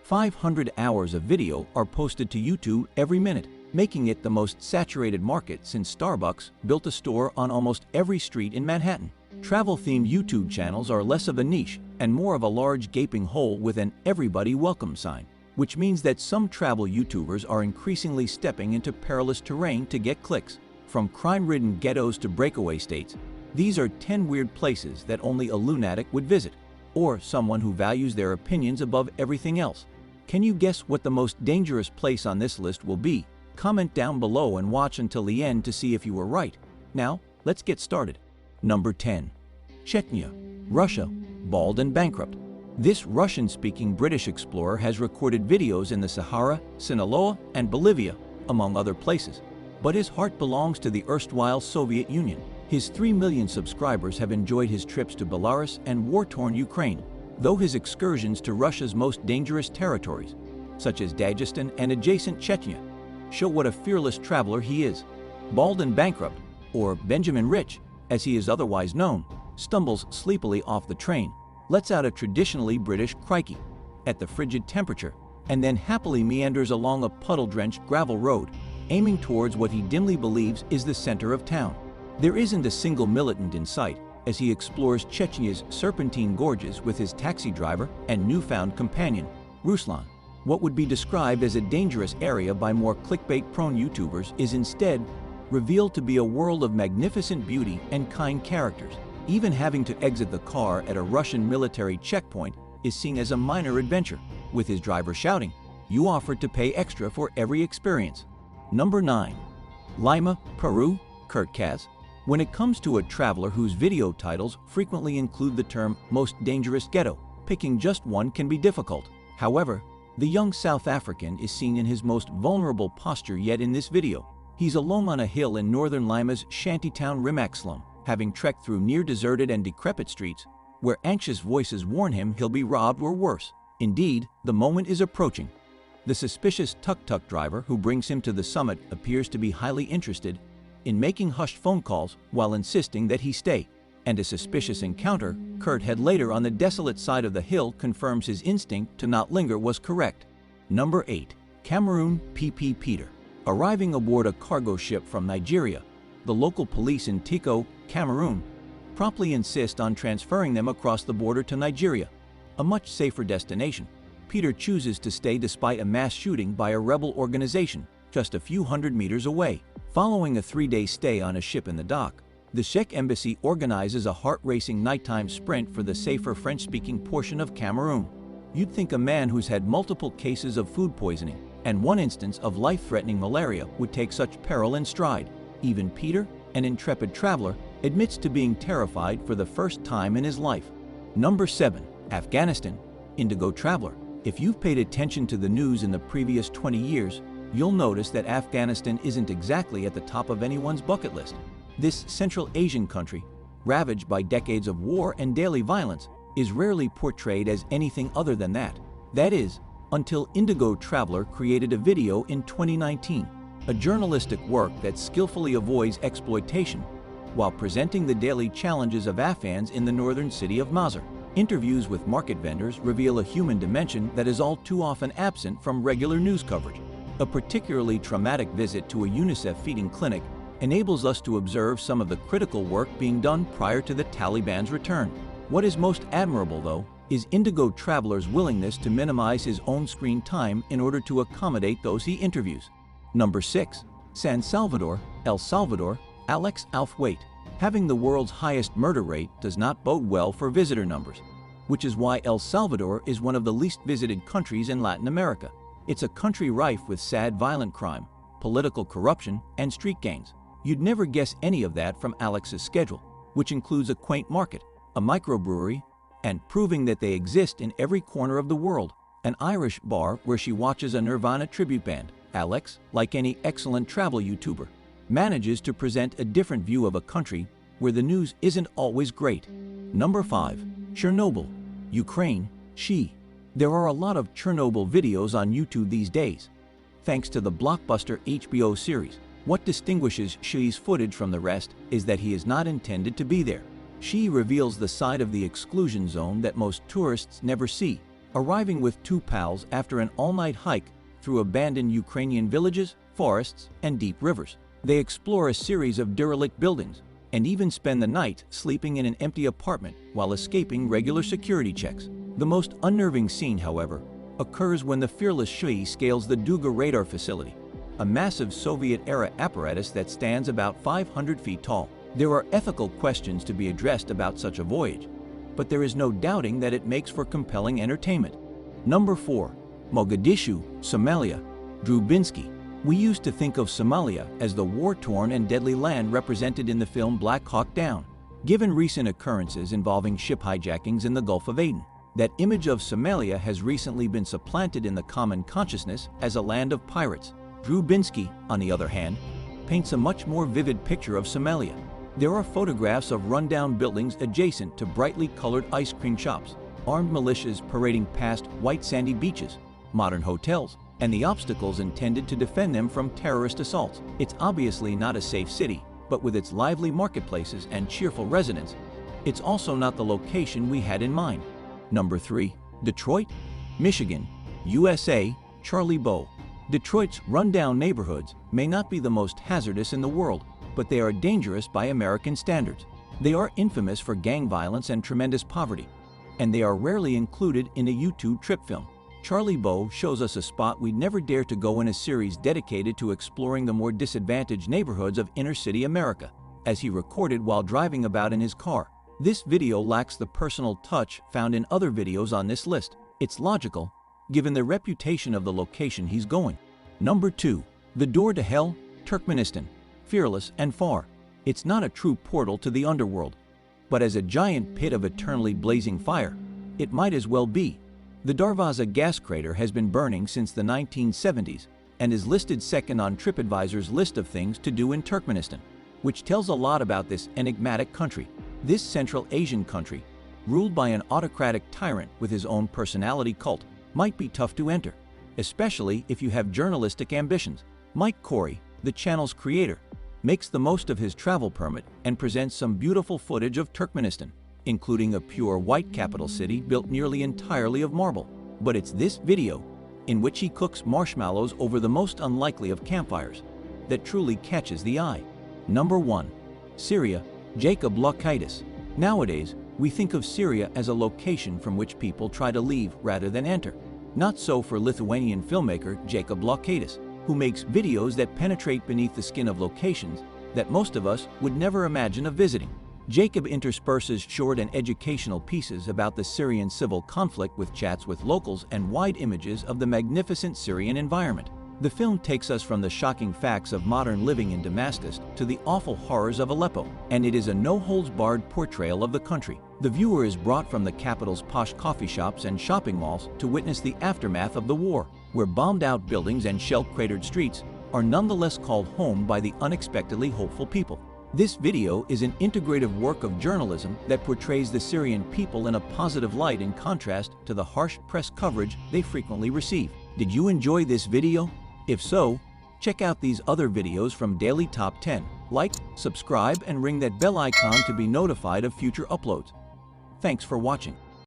500 hours of video are posted to YouTube every minute, making it the most saturated market since Starbucks built a store on almost every street in Manhattan. Travel-themed YouTube channels are less of a niche and more of a large gaping hole with an "everybody welcome" sign, which means that some travel YouTubers are increasingly stepping into perilous terrain to get clicks. From crime-ridden ghettos to breakaway states, these are 10 weird places that only a lunatic would visit, or someone who values their opinions above everything else. Can you guess what the most dangerous place on this list will be? Comment down below and watch until the end to see if you were right. Now, let's get started. Number 10. Chechnya, Russia, bald and bankrupt. This Russian-speaking British explorer has recorded videos in the Sahara, Sinaloa, and Bolivia, among other places. But his heart belongs to the erstwhile Soviet Union. His 3 million subscribers have enjoyed his trips to Belarus and war-torn Ukraine, though his excursions to Russia's most dangerous territories, such as Dagestan and adjacent Chechnya, show what a fearless traveler he is. Bald and bankrupt, or Benjamin Rich, as he is otherwise known, stumbles sleepily off the train, lets out a traditionally British crikey at the frigid temperature, and then happily meanders along a puddle-drenched gravel road, aiming towards what he dimly believes is the center of town. There isn't a single militant in sight as he explores Chechnya's serpentine gorges with his taxi driver and newfound companion, Ruslan. What would be described as a dangerous area by more clickbait-prone YouTubers is instead revealed to be a world of magnificent beauty and kind characters. Even having to exit the car at a Russian military checkpoint is seen as a minor adventure, with his driver shouting, "You offered to pay extra for every experience." Number 9. Lima, Peru, Kurt Kaz. When it comes to a traveler whose video titles frequently include the term "most dangerous ghetto," picking just one can be difficult. However, the young South African is seen in his most vulnerable posture yet in this video. He's alone on a hill in northern Lima's shantytown Rimac slum, having trekked through near-deserted and decrepit streets, where anxious voices warn him he'll be robbed or worse. Indeed, the moment is approaching. The suspicious tuk-tuk driver who brings him to the summit appears to be highly interested in making hushed phone calls while insisting that he stay, and a suspicious encounter Kurt had later on the desolate side of the hill confirms his instinct to not linger was correct. Number 8. Cameroon, PP Peter. Arriving aboard a cargo ship from Nigeria, the local police in Tiko, Cameroon, promptly insist on transferring them across the border to Nigeria, a much safer destination. Peter chooses to stay despite a mass shooting by a rebel organization just a few hundred meters away. Following a 3-day stay on a ship in the dock, the Czech embassy organizes a heart-racing nighttime sprint for the safer French-speaking portion of Cameroon. You'd think a man who's had multiple cases of food poisoning and one instance of life-threatening malaria would take such peril in stride. Even Peter, an intrepid traveler, admits to being terrified for the first time in his life. Number 7. Afghanistan, Indigo Traveler. If you've paid attention to the news in the previous 20 years, you'll notice that Afghanistan isn't exactly at the top of anyone's bucket list. This Central Asian country, ravaged by decades of war and daily violence, is rarely portrayed as anything other than that. That is, until Indigo Traveler created a video in 2019, a journalistic work that skillfully avoids exploitation while presenting the daily challenges of Afghans in the northern city of Mazar. Interviews with market vendors reveal a human dimension that is all too often absent from regular news coverage. A particularly traumatic visit to a UNICEF feeding clinic enables us to observe some of the critical work being done prior to the Taliban's return. What is most admirable, though, is Indigo Traveler's willingness to minimize his own screen time in order to accommodate those he interviews. Number 6. San Salvador, El Salvador, Alex Althwaite. Having the world's highest murder rate does not bode well for visitor numbers, which is why El Salvador is one of the least visited countries in Latin America. It's a country rife with sad violent crime, political corruption, and street gangs. You'd never guess any of that from Alex's schedule, which includes a quaint market, a microbrewery, and proving that they exist in every corner of the world, an Irish bar where she watches a Nirvana tribute band. Alex, like any excellent travel YouTuber, manages to present a different view of a country where the news isn't always great. Number 5. Chernobyl, Ukraine, She. There are a lot of Chernobyl videos on YouTube these days. Thanks to the blockbuster HBO series, what distinguishes She's footage from the rest is that he is not intended to be there. She reveals the side of the exclusion zone that most tourists never see, arriving with two pals after an all-night hike through abandoned Ukrainian villages, forests, and deep rivers. They explore a series of derelict buildings and even spend the night sleeping in an empty apartment while escaping regular security checks. The most unnerving scene, however, occurs when the fearless Shui scales the Duga radar facility, a massive Soviet-era apparatus that stands about 500 feet tall. There are ethical questions to be addressed about such a voyage, but there is no doubting that it makes for compelling entertainment. Number 4. Mogadishu, Somalia. Drew Binsky. We used to think of Somalia as the war-torn and deadly land represented in the film Black Hawk Down. Given recent occurrences involving ship hijackings in the Gulf of Aden, that image of Somalia has recently been supplanted in the common consciousness as a land of pirates. Drew Binsky, on the other hand, paints a much more vivid picture of Somalia. There are photographs of rundown buildings adjacent to brightly colored ice cream shops, armed militias parading past white sandy beaches, modern hotels, and the obstacles intended to defend them from terrorist assaults. It's obviously not a safe city, but with its lively marketplaces and cheerful residents, it's also not the location we had in mind. Number 3. Detroit, Michigan, USA. Charlie Bow. Detroit's rundown neighborhoods may not be the most hazardous in the world, but they are dangerous by American standards. They are infamous for gang violence and tremendous poverty, and they are rarely included in a YouTube trip film. Charlie Bow shows us a spot we'd never dare to go in a series dedicated to exploring the more disadvantaged neighborhoods of inner-city America, as he recorded while driving about in his car. This video lacks the personal touch found in other videos on this list. It's logical, given the reputation of the location he's going. Number 2. The Door to Hell, Turkmenistan. Fearless and far. It's not a true portal to the underworld, but as a giant pit of eternally blazing fire, it might as well be. The Darvaza gas crater has been burning since the 1970s and is listed second on TripAdvisor's list of things to do in Turkmenistan, which tells a lot about this enigmatic country. This Central Asian country, ruled by an autocratic tyrant with his own personality cult, might be tough to enter, especially if you have journalistic ambitions. Mike Corey, the channel's creator, makes the most of his travel permit and presents some beautiful footage of Turkmenistan, including a pure white capital city built nearly entirely of marble. But it's this video, in which he cooks marshmallows over the most unlikely of campfires, that truly catches the eye. Number 1. Syria, Jacob Laukaitis. Nowadays, we think of Syria as a location from which people try to leave rather than enter. Not so for Lithuanian filmmaker Jacob Laukaitis, who makes videos that penetrate beneath the skin of locations that most of us would never imagine of visiting. Jacob intersperses short and educational pieces about the Syrian civil conflict with chats with locals and wide images of the magnificent Syrian environment. The film takes us from the shocking facts of modern living in Damascus to the awful horrors of Aleppo, and it is a no-holds-barred portrayal of the country. The viewer is brought from the capital's posh coffee shops and shopping malls to witness the aftermath of the war, where bombed-out buildings and shell-cratered streets are nonetheless called home by the unexpectedly hopeful people. This video is an integrative work of journalism that portrays the Syrian people in a positive light in contrast to the harsh press coverage they frequently receive. Did you enjoy this video? If so, check out these other videos from Daily Top 10. Like, subscribe, and ring that bell icon to be notified of future uploads. Thanks for watching.